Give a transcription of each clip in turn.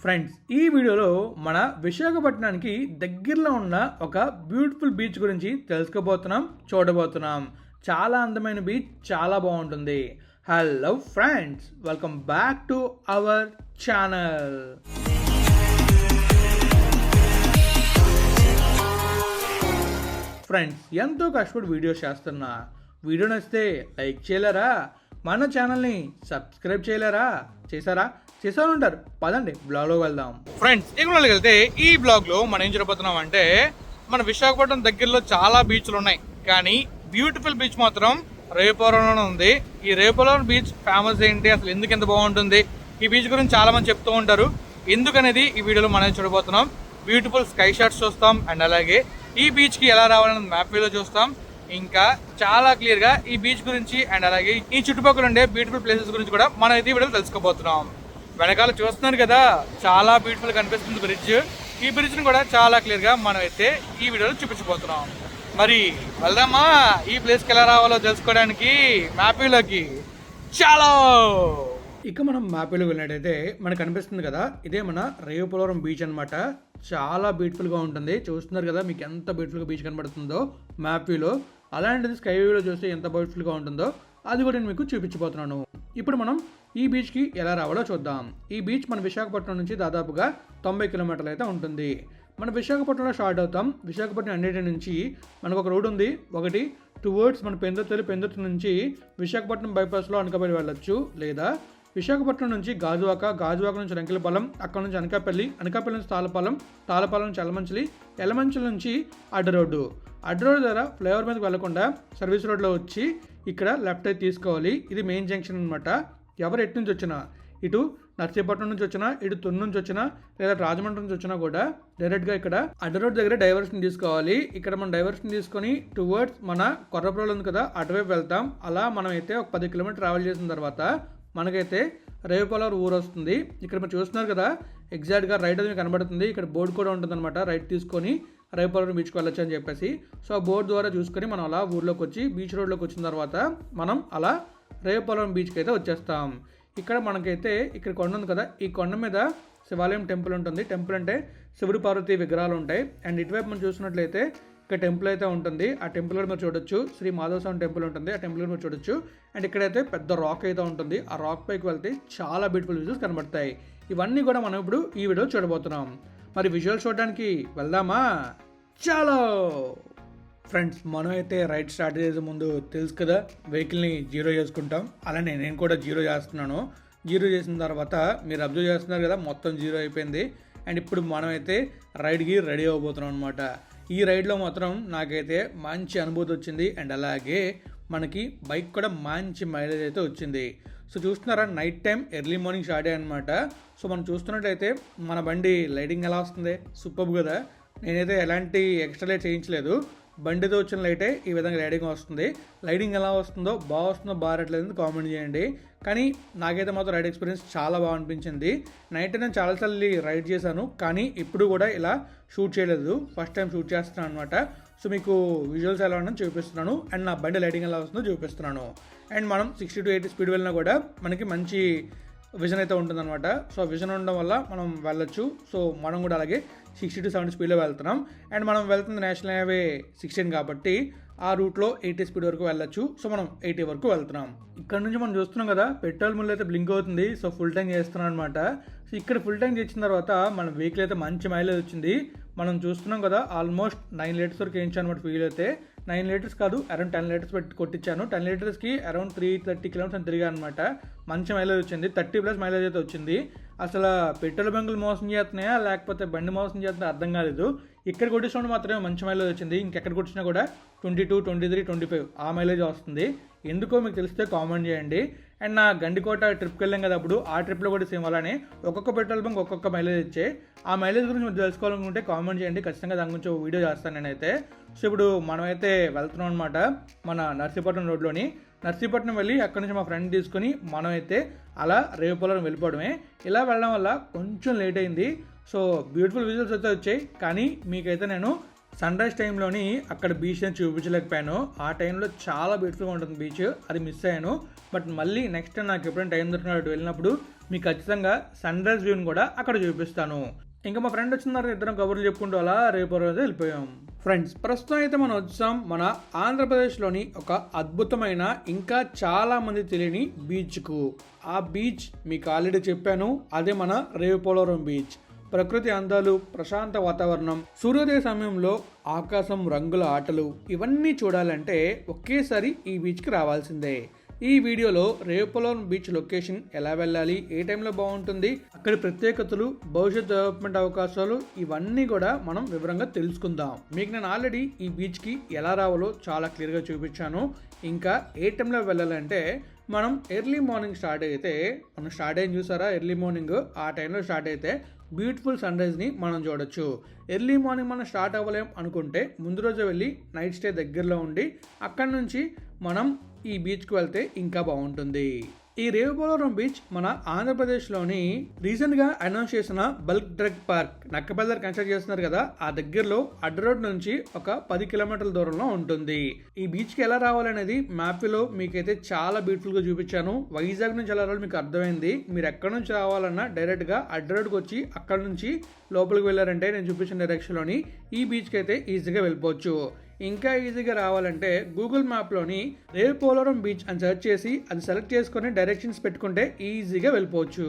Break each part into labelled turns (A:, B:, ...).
A: Friends, ఈ వీడియోలో మన విశాఖపట్నానికి దగ్గరలో ఉన్న ఒక బ్యూటిఫుల్ బీచ్ గురించి తెలుసుకోబోతున్నాం, చూడబోతున్నాం. చాలా అందమైన బీచ్, చాలా బాగుంటుంది. Hello friends, welcome back to our channel. Friends, ఎంతో కష్టపడి వీడియోస్ చేస్తున్నా. వీడియో నచ్చితే లైక్ చేయలేరా? మన ఛానల్ని సబ్స్క్రైబ్ చేయలేరా? చేసా ఉంటారు. పదండి బ్లాగ్లో వెళ్దాం. ఫ్రెండ్స్, ఇక్కడ వెళ్తే ఈ బ్లాగ్లో మనం ఏం చేయబోతున్నాం అంటే, మన విశాఖపట్నం దగ్గరలో చాలా బీచ్లు ఉన్నాయి, కానీ బ్యూటిఫుల్ బీచ్ మాత్రం రేపోలవరంలోనే ఉంది. ఈ రేపోలవరం బీచ్ ఫేమస్ ఏంటి, అసలు ఎందుకు ఎంత బాగుంటుంది, ఈ బీచ్ గురించి చాలా మంది చెప్తూ ఉంటారు. ఎందుకనేది ఈ వీడియోలో మనం చూడబోతున్నాం. బ్యూటిఫుల్ స్కై షాట్స్ చూస్తాం, అండ్ అలాగే ఈ బీచ్కి ఎలా రావాలన్నది మ్యాప్ వ్యూలో చూస్తాం. ఇంకా చాలా క్లియర్గా ఈ బీచ్ గురించి అండ్ అలాగే ఈ చుట్టుపక్కల ఉండే బ్యూటిఫుల్ ప్లేసెస్ గురించి కూడా మనం అయితే ఈ వీడియోలో తెలుసుకోబోతున్నాం. వెనకాల చూస్తున్నారు కదా, చాలా బ్యూటిఫుల్ కనిపిస్తుంది బ్రిడ్జ్. ఈ బ్రిడ్జ్ని కూడా చాలా క్లియర్గా మనం అయితే ఈ వీడియోలో చూపించబోతున్నాం. మరి వెళ్దామా ఈ ప్లేస్కి ఎలా రావాలో తెలుసుకోవడానికి మ్యాప్లోకి. చాలా ఇక మనం మ్యాప్లో వెళ్ళినట్టయితే మనకు కనిపిస్తుంది కదా, ఇదే మన రేవుపోలవరం బీచ్ అనమాట. చాలా బ్యూటిఫుల్గా ఉంటుంది. చూస్తున్నారు కదా, మీకు ఎంత బ్యూటిఫుల్గా బీచ్ కనబడుతుందో మ్యాప్ వ్యూలో. అలాంటిది స్కై వ్యూలో చూస్తే ఎంత బ్యూటిఫుల్గా ఉంటుందో అది కూడా నేను మీకు చూపించబోతున్నాను. ఇప్పుడు మనం ఈ బీచ్కి ఎలా రావాలో చూద్దాం. ఈ బీచ్ మన విశాఖపట్నం నుంచి దాదాపుగా 90 కిలోమీటర్లు అయితే ఉంటుంది. మన విశాఖపట్నంలో స్టార్ట్ అవుతాం. విశాఖపట్నం అన్నిటి నుంచి మనకు ఒక రోడ్ ఉంది, ఒకటి టువర్డ్స్ మన పెందుర్తి నుంచి విశాఖపట్నం బైపాస్లో అనకాపల్లి వెళ్ళొచ్చు, లేదా విశాఖపట్నం నుంచి గాజువాక నుంచి రంకిలపాలెం, అక్కడ నుంచి అనకాపల్లి నుంచి తాళపాలెం నుంచి ఎలమంచిలి నుంచి అడ్డ రోడ్డు ద్వారా ఫ్లైఓవర్ మీదకి వెళ్లకుండా సర్వీస్ రోడ్లో వచ్చి ఇక్కడ లెఫ్ట్ అయితే తీసుకోవాలి. ఇది మెయిన్ జంక్షన్ అనమాట. ఎవరు ఎటు నుంచి వచ్చినా, ఇటు నర్సీపట్నం నుంచి వచ్చినా, ఇటు తుని నుంచి వచ్చినా, లేదా రాజమండ్రి నుంచి వచ్చినా కూడా డైరెక్ట్గా ఇక్కడ అడ్డ రోడ్ దగ్గర డైవర్షన్ తీసుకోవాలి. ఇక్కడ మనం డైవర్షన్ తీసుకొని టువర్డ్స్ మన కొర్రపురం ఉంది కదా, అటువైపు వెళ్తాం. అలా మనం అయితే ఒక 10 కిలోమీటర్ ట్రావెల్ చేసిన తర్వాత మనకైతే రేవుపోలవరం ఊరు వస్తుంది. ఇక్కడ మీరు చూస్తున్నారు కదా, ఎగ్జాక్ట్గా రైట్ అది కనబడుతుంది. ఇక్కడ బోర్డు కూడా ఉంటుంది అనమాట. రైట్ తీసుకొని రేవుపోలవరం బీచ్కి వెళ్ళొచ్చు అని చెప్పేసి. సో ఆ బోర్డు ద్వారా చూసుకొని మనం అలా ఊర్లోకి వచ్చి బీచ్ రోడ్లోకి వచ్చిన తర్వాత మనం అలా రేవుపోలవరం బీచ్కి అయితే వచ్చేస్తాం. ఇక్కడ మనకైతే ఇక్కడ కొండ ఉంది కదా, ఈ కొండ మీద శివాలయం టెంపుల్ ఉంటుంది. టెంపుల్ అంటే శివుడు పార్వతి విగ్రహాలు ఉంటాయి. అండ్ ఇటువైపు మనం చూసినట్లయితే ఇక్కడ టెంపుల్ అయితే ఉంటుంది. ఆ టెంపుల్ కూడా మీరు చూడొచ్చు. శ్రీ మాధవస్వామి టెంపుల్ ఉంటుంది, ఆ టెంపుల్ కూడా మీరు చూడొచ్చు. అండ్ ఇక్కడైతే పెద్ద రాక్ అయితే ఉంటుంది. ఆ రాక్ పైకి వెళ్తే చాలా బ్యూటిఫుల్ విజువల్స్ కనబడతాయి. ఇవన్నీ కూడా మనం ఇప్పుడు ఈ వీడియో చూడబోతున్నాం. మరి విజువల్స్ చూడడానికి వెళ్దామా? చాలా ఫ్రెండ్స్, మనం అయితే రైడ్ స్టార్ట్ చేసే ముందు తెలుసు కదా, వెహికల్ని జీరో చేసుకుంటాం. అలానే నేను కూడా జీరో చేస్తున్నాను. జీరో చేసిన తర్వాత మీరు అబ్జర్వ్ చేస్తున్నారు కదా, మొత్తం జీరో అయిపోయింది. అండ్ ఇప్పుడు మనమైతే రైడ్కి రెడీ అవ్వబోతున్నాం అనమాట. ఈ రైడ్లో మాత్రం నాకైతే మంచి అనుభూతి వచ్చింది. అండ్ అలాగే మనకి బైక్ కూడా మంచి మైలేజ్ అయితే వచ్చింది. సో చూస్తున్నారా, night time early morning start అయ్యనమాట. సో మనం చూస్తున్నట్టయితే మన బండి లైటింగ్ ఎలా వస్తుంది, సూపర్ కదా. నేనైతే ఎలాంటి ఎక్స్ట్రా లైట్ చేయించలేదు. బండితో వచ్చిన లైటే ఈ విధంగా లైటింగ్ వస్తుంది. లైటింగ్ ఎలా వస్తుందో, బాగా వస్తుందో బాగట్లేదు కామెంట్ చేయండి. కానీ నాకైతే మాత్రం రైడ్ ఎక్స్పీరియన్స్ చాలా బాగా అనిపించింది. నైట్ నేను చాలాసార్లు రైడ్ చేశాను, కానీ ఇప్పుడు కూడా ఇలా షూట్ చేయలేదు. ఫస్ట్ టైం షూట్ చేస్తున్నాను అనమాట. సో మీకు విజువల్స్ ఎలా ఉన్నాయో చూపిస్తున్నాను, అండ్ నా బండి లైటింగ్ ఎలా వస్తుందో చూపిస్తున్నాను. అండ్ మనం 60 to 80 స్పీడ్ వెళ్ళినా కూడా మనకి మంచి విజన్ అయితే ఉంటుందన్నమాట. సో విజన్ ఉండడం వల్ల మనం వెళ్ళొచ్చు. సో మనం కూడా అలాగే 60 to 70 స్పీడ్లో వెళ్తున్నాం. అండ్ మనం వెళ్తుంది నేషనల్ హైవే 16 కాబట్టి ఆ రూట్లో 80 స్పీడ్ వరకు వెళ్ళొచ్చు. సో మనం 80 వరకు వెళ్తున్నాం. ఇక్కడ నుంచి మనం చూస్తున్నాం కదా, పెట్రోల్ ముళ్ళు అయితే బ్లింక్ అవుతుంది. సో ఫుల్ ట్యాంక్ చేస్తున్నాం అనమాట. సో ఇక్కడ ఫుల్ ట్యాంక్ చేసిన తర్వాత మన వెహికల్ అయితే మంచి మైలేజ్ వచ్చింది. మనం చూస్తున్నాం కదా, ఆల్మోస్ట్ 9 లీటర్స్ వరకు వేయించాను అనమాట. ఫ్యూల్ అయితే 9 లీటర్స్ కాదు, అరౌండ్ 10 లీటర్స్ పెట్టి కొట్టించాను. 10 లీటర్స్కి అరౌండ్ 330 కిలోమీటర్స్ తిరిగాను అనమాట. మంచి మైలేజ్ వచ్చింది, 30+ మైలేజ్ అయితే వచ్చింది. అసలు పెట్రోల్ బంకులు మోసం చేస్తున్నాయా లేకపోతే బండి మోసం చేస్తున్నా అర్థం కాలేదు. ఇక్కడ కొట్టించినప్పుడు మాత్రమే మంచి మైలేజ్ వచ్చింది. ఇంకెక్కడ కొట్టించినా కూడా 22, 23, 25 ఆ మైలేజ్ వస్తుంది. ఎందుకో మీకు తెలిస్తే కామెంట్ చేయండి. అండ్ నా గండికోట ట్రిప్కి వెళ్ళాం కదా, అప్పుడు ఆ ట్రిప్లో కూడా సేమ్ అలానే ఒక్కొక్క పెట్రోల్ బంక్ ఒక్కొక్క మైలేజ్ ఇచ్చే. ఆ మైలేజ్ గురించి మీరు తెలుసుకోవాలనుకుంటే కామెంట్ చేయండి, ఖచ్చితంగా దాని గురించి వీడియో చేస్తాను నేనైతే. సో ఇప్పుడు మనమైతే వెళ్తున్నాం అనమాట మన నర్సీపట్నం రోడ్లోని. నర్సీపట్నం వెళ్ళి అక్కడి నుంచి మా ఫ్రెండ్ తీసుకొని మనమైతే అలా రేవుపోలవరం వెళ్ళిపోవడమే. ఇలా వెళ్ళడం వల్ల కొంచెం లేట్ అయింది. సో బ్యూటిఫుల్ విజువల్స్ అయితే వచ్చాయి, కానీ మీకైతే నేను సన్ రైజ్ టైంలోని అక్కడ బీచ్ని చూపించలేకపోయాను. ఆ టైంలో చాలా బ్యూటిఫుల్గా ఉంటుంది బీచ్, అది మిస్ అయ్యాను. బట్ మళ్ళీ నెక్స్ట్ టైం నాకు ఎప్పుడైనా టైం దొరికినట్టు వెళ్ళినప్పుడు మీకు ఖచ్చితంగా సన్ రైజ్ వ్యూని కూడా అక్కడ చూపిస్తాను. ఇంకా మా ఫ్రెండ్ వచ్చిన తర్వాత ఇద్దరం కబుర్లు చెప్పుకుంటూ అలా రేపు రోజు వెళ్ళిపోయాం. ఫ్రెండ్స్, ప్రస్తుతం అయితే మనం వచ్చాం మన ఆంధ్రప్రదేశ్లోని ఒక అద్భుతమైన ఇంకా చాలా మంది తెలియని బీచ్కు. ఆ బీచ్ మీకు ఆల్రెడీ చెప్పాను, అదే మన రేవుపోలవరం బీచ్. ప్రకృతి అందాలు, ప్రశాంత వాతావరణం, సూర్యోదయ సమయంలో ఆకాశం రంగుల ఆటలు, ఇవన్నీ చూడాలంటే ఒకేసారి ఈ బీచ్కి రావాల్సిందే. ఈ వీడియోలో రేవుపోలవరం బీచ్ లొకేషన్, ఎలా వెళ్ళాలి, ఏ టైంలో బాగుంటుంది, అక్కడి ప్రత్యేకతలు, భవిష్యత్ డెవలప్మెంట్ అవకాశాలు, ఇవన్నీ కూడా మనం వివరంగా తెలుసుకుందాం. మీకు నేను ఆల్రెడీ ఈ బీచ్కి ఎలా రావాలో చాలా క్లియర్గా చూపించాను. ఇంకా ఏ టైంలో వెళ్ళాలంటే మనం ఎర్లీ మార్నింగ్ స్టార్ట్ అయితే, మనం స్టార్ట్ అయ్యి చూసారా ఎర్లీ మార్నింగ్, ఆ టైంలో స్టార్ట్ అయితే బ్యూటిఫుల్ సన్ రైజ్ని మనం చూడొచ్చు. ఎర్లీ మార్నింగ్ మనం స్టార్ట్ అవ్వలేం అనుకుంటే ముందు రోజు వెళ్ళి నైట్ స్టే దగ్గరలో ఉండి అక్కడి నుంచి మనం ఈ బీచ్కి వెళ్తే ఇంకా బాగుంటుంది. ఈ రేవుపోలవరం బీచ్ మన ఆంధ్రప్రదేశ్లోని రీసెంట్గా అనౌన్స్ చేసిన బల్క్ డ్రగ్ పార్క్ నక్కపల్లి దగ్గర కన్స్ట్రక్ట్ చేస్తున్నారు కదా, ఆ దగ్గరలో అడ్డ రోడ్ నుంచి ఒక 10 కిలోమీటర్ల దూరంలో ఉంటుంది. ఈ బీచ్కి ఎలా రావాలనేది మ్యాప్లో మీకైతే చాలా బ్యూటిఫుల్గా చూపించాను. వైజాగ్ నుంచి ఎలా రావాలో మీకు అర్థమైంది. మీరు ఎక్కడి నుంచి రావాలన్నా డైరెక్ట్గా అడ్డ రోడ్కి వచ్చి అక్కడ నుంచి లోపలికి వెళ్ళారంటే నేను చూపించిన డైరెక్షన్లోని ఈ బీచ్కి అయితే ఈజీగా వెళ్ళిపోవచ్చు. ఇంకా ఈజీగా రావాలంటే గూగుల్ మ్యాప్లోని రేవుపోలవరం బీచ్ అని సెర్చ్ చేసి అది సెలెక్ట్ చేసుకొని డైరెక్షన్స్ పెట్టుకుంటే ఈజీగా వెళ్ళిపోవచ్చు.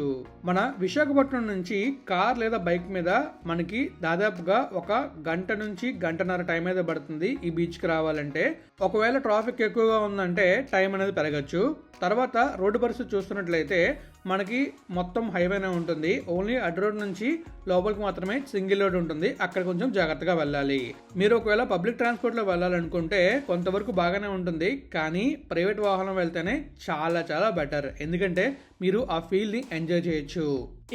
A: మన విశాఖపట్నం నుంచి కార్ లేదా బైక్ మీద మనకి దాదాపుగా 1 గంట నుంచి గంటన్నర టైం అయితే పడుతుంది ఈ బీచ్కి రావాలంటే. ఒకవేళ ట్రాఫిక్ ఎక్కువగా ఉందంటే టైం అనేది పెరగచ్చు. తర్వాత రోడ్డు పరిస్థితి చూస్తున్నట్లయితే మనకి మొత్తం హైవేనే ఉంటుంది. ఓన్లీ అడ్డ రోడ్ నుంచి లోపలికి మాత్రమే సింగిల్ రోడ్ ఉంటుంది. అక్కడ కొంచెం జాగ్రత్తగా వెళ్ళాలి. మీరు ఒకవేళ పబ్లిక్ ట్రాన్స్పోర్ట్లో వెళ్ళాలనుకుంటే కొంతవరకు బాగానే ఉంటుంది, కానీ ప్రైవేట్ వాహనం వెళ్తేనే చాలా చాలా బెటర్. ఎందుకంటే మీరు ఆ ఫీల్ని ఎంజాయ్ చేయొచ్చు.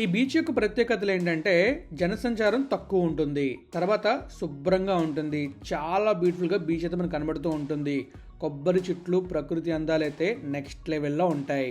A: ఈ బీచ్ యొక్క ప్రత్యేకతలు ఏంటంటే జనసంచారం తక్కువ ఉంటుంది, తర్వాత శుభ్రంగా ఉంటుంది, చాలా బ్యూటిఫుల్గా బీచ్ అయితే మనకు కనబడుతూ ఉంటుంది. కొబ్బరి చెట్లు, ప్రకృతి అందాలైతే నెక్స్ట్ లెవెల్లో ఉంటాయి.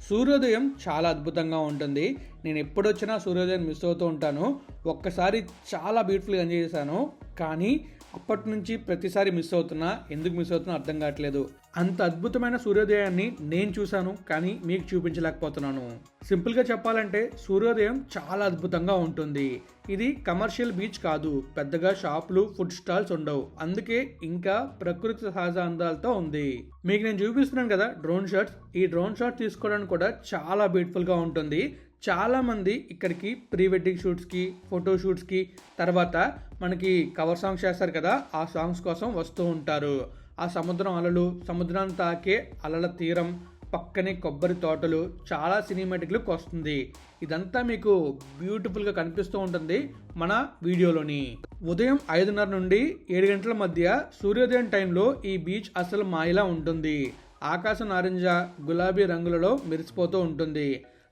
A: సూర్యోదయం చాలా అద్భుతంగా ఉంటుంది. నేను ఎప్పుడొచ్చినా సూర్యోదయం మిస్ అవుతూ ఉంటాను. ఒక్కసారి చాలా బ్యూటిఫుల్గా ఎంజాయ్ చేశాను, కానీ అప్పటి నుంచి ప్రతిసారి మిస్ అవుతున్నా. ఎందుకు మిస్ అవుతున్నా అర్థం కావట్లేదు. అంత అద్భుతమైన సూర్యోదయాన్ని నేను చూశాను, కానీ మీకు చూపించలేకపోతున్నాను. సింపుల్గా చెప్పాలంటే సూర్యోదయం చాలా అద్భుతంగా ఉంటుంది. ఇది కమర్షియల్ బీచ్ కాదు, పెద్దగా షాపులు, ఫుడ్ స్టాల్స్ ఉండవు. అందుకే ఇంకా ప్రకృతి సహజ అందాలతో ఉంది. మీకు నేను చూపిస్తున్నాను కదా డ్రోన్ షాట్స్, ఈ డ్రోన్ షాట్ తీసుకోవడానికి కూడా చాలా బ్యూటిఫుల్గా ఉంటుంది. చాలా మంది ఇక్కడికి ప్రీ వెడ్డింగ్ షూట్స్కి, ఫోటో షూట్స్కి, తర్వాత మనకి కవర్ సాంగ్స్ చేస్తారు కదా, ఆ సాంగ్స్ కోసం వస్తూ ఉంటారు. ఆ సముద్రం అలలు, సముద్రాన్ని తాకే అలల తీరం, పక్కనే కొబ్బరి తోటలు, చాలా సినిమాటిక్ లుక్ వస్తుంది. ఇదంతా మీకు బ్యూటిఫుల్గా కనిపిస్తూ ఉంటుంది మన వీడియోలోని. ఉదయం 5:30 నుండి 7 గంటల మధ్య సూర్యోదయం టైంలో ఈ బీచ్ అసలు మాయలా ఉంటుంది. ఆకాశం నారింజ, గులాబీ రంగులలో మెరిసిపోతూ ఉంటుంది.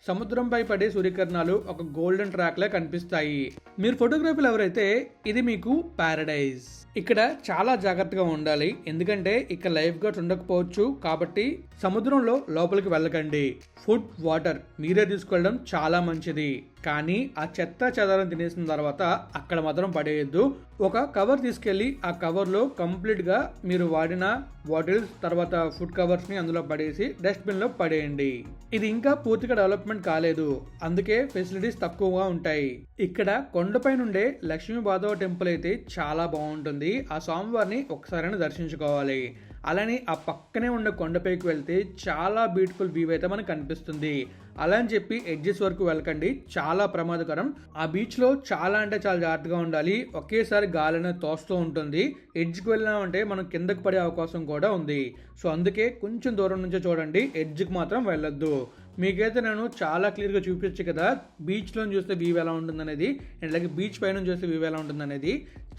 A: సముద్రంపై పడే సూర్యకిరణాలు ఒక గోల్డెన్ ట్రాక్లా కనిపిస్తాయి. మీరు ఫోటోగ్రఫీలు ఎవరైతే ఇది మీకు ప్యారడైజ్. ఇక్కడ చాలా జాగ్రత్తగా ఉండాలి, ఎందుకంటే ఇక్కడ లైఫ్ గార్డ్స్ ఉండకపోవచ్చు. కాబట్టి సముద్రంలో లోపలికి వెళ్ళకండి. ఫుడ్, వాటర్ మీరే తీసుకెళ్ళడం చాలా మంచిది, కానీ ఆ చెత్త చెదారం తినేసిన తర్వాత అక్కడ మాత్రం పడేయద్దు. ఒక కవర్ తీసుకెళ్ళి ఆ కవర్లో కంప్లీట్గా మీరు వాడిన బాటిల్స్, తర్వాత ఫుడ్ కవర్స్ని అందులో పడేసి డస్ట్బిన్లో పడేయండి. ఇది ఇంకా పూర్తిగా డెవలప్మెంట్ కాలేదు, అందుకే ఫెసిలిటీస్ తక్కువగా ఉంటాయి. ఇక్కడ కొండపై నుండే లక్ష్మీ బాధవ టెంపుల్ అయితే చాలా బాగుంటుంది. ఆ స్వామివారిని ఒకసారైనా దర్శించుకోవాలి. అలానే ఆ పక్కనే ఉన్న కొండపైకి వెళ్తే చాలా బ్యూటిఫుల్ వ్యూ అయితే మనకు కనిపిస్తుంది. అలా అని చెప్పి ఎడ్జెస్ వరకు వెళ్ళకండి, చాలా ప్రమాదకరం. ఆ బీచ్లో చాలా అంటే చాలా జాగ్రత్తగా ఉండాలి. ఒకేసారి గాలి అనేది తోస్తూ ఉంటుంది. ఎడ్జ్కి వెళ్ళామంటే మనం కిందకు పడే అవకాశం కూడా ఉంది. సో అందుకే కొంచెం దూరం నుంచే చూడండి, ఎడ్జ్కి మాత్రం వెళ్ళొద్దు. మీకైతే నేను చాలా క్లియర్గా చూపించు కదా బీచ్లో చూస్తే వ్యూ ఎలా ఉంటుందనేది, అండ్ అలాగే బీచ్ పైన చూస్తే వ్యూ ఎలా ఉంటుందనేది.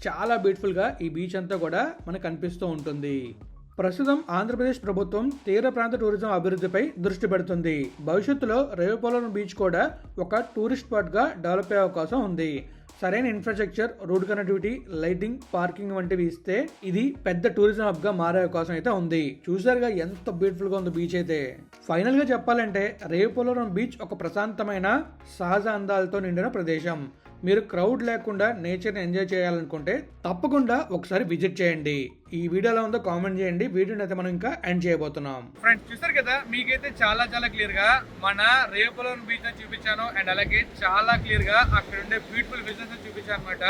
A: చాలా బ్యూటిఫుల్గా ఈ బీచ్ అంతా కూడా మనకు కనిపిస్తూ ఉంటుంది. ప్రస్తుతం ఆంధ్రప్రదేశ్ ప్రభుత్వం తీర ప్రాంత టూరిజం అభివృద్ధిపై దృష్టి పెడుతుంది. భవిష్యత్తులో రేవుపోలవరం బీచ్ కూడా ఒక టూరిస్ట్ స్పాట్గా డెవలప్ అయ్యే అవకాశం ఉంది. సరైన infrastructure, road connectivity, lighting, parking వంటివి ఇస్తే ఇది పెద్ద టూరిజం హబ్గా మారే అవకాశం అయితే ఉంది. చూసారుగా ఎంత బ్యూటిఫుల్గా ఉంది బీచ్ అయితే. ఫైనల్గా చెప్పాలంటే రేవుపోలవరం బీచ్ ఒక ప్రశాంతమైన సహజ అందాలతో నిండిన ప్రదేశం. మీరు క్రౌడ్ లేకుండా నేచర్ని ఎంజాయ్ చేయాలనుకుంటే తప్పకుండా ఒకసారి విజిట్ చేయండి. ఈ వీడియోలో ఉందో కామెంట్ చేయండి. వీడియోని అయితే మనం ఇంకా ఎండ్ చేయబోతున్నాం. ఫ్రెండ్స్ చూసారు కదా, మీకైతే చాలా క్లియర్ గా మన రేపలోని బీచ్ చూపించాను అండ్ అలాగే చాలా క్లియర్ గా అక్కడ ఉండే బ్యూటిఫుల్ బిజినెస్ చూపించాను అనమాట.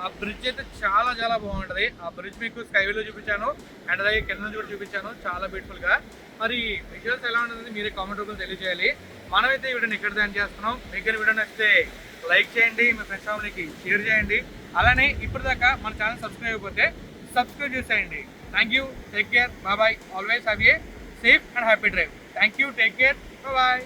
A: ఆ బ్రిడ్జ్ అయితే చాలా బాగుంటది. ఆ బ్రిడ్జ్ మీకు స్కైవేలో చూపించాను అండ్ అలాగే కింద నుంచి కూడా చూపించాను, చాలా బ్యూటిఫుల్ గా. మరి విజువల్స్ ఎలా ఉంటుంది మీరే కామెంట్ రూపంలో తెలియజేయాలి. మనమైతే ఈ వీడియోని ఇక్కడ దాని చేస్తున్నాం. మీకు వీడియో నచ్చితే లైక్ చేయండి, మీ ఫ్రెండ్స్ ఫ్యామిలీకి షేర్ చేయండి. అలానే ఇప్పటిదాకా మన ఛానల్ సబ్స్క్రైబ్ అయిపోతే సబ్స్క్రైబ్ చేసేయండి. Thank you, take care, bye. Always have a safe and happy drive. Thank you, take care, bye.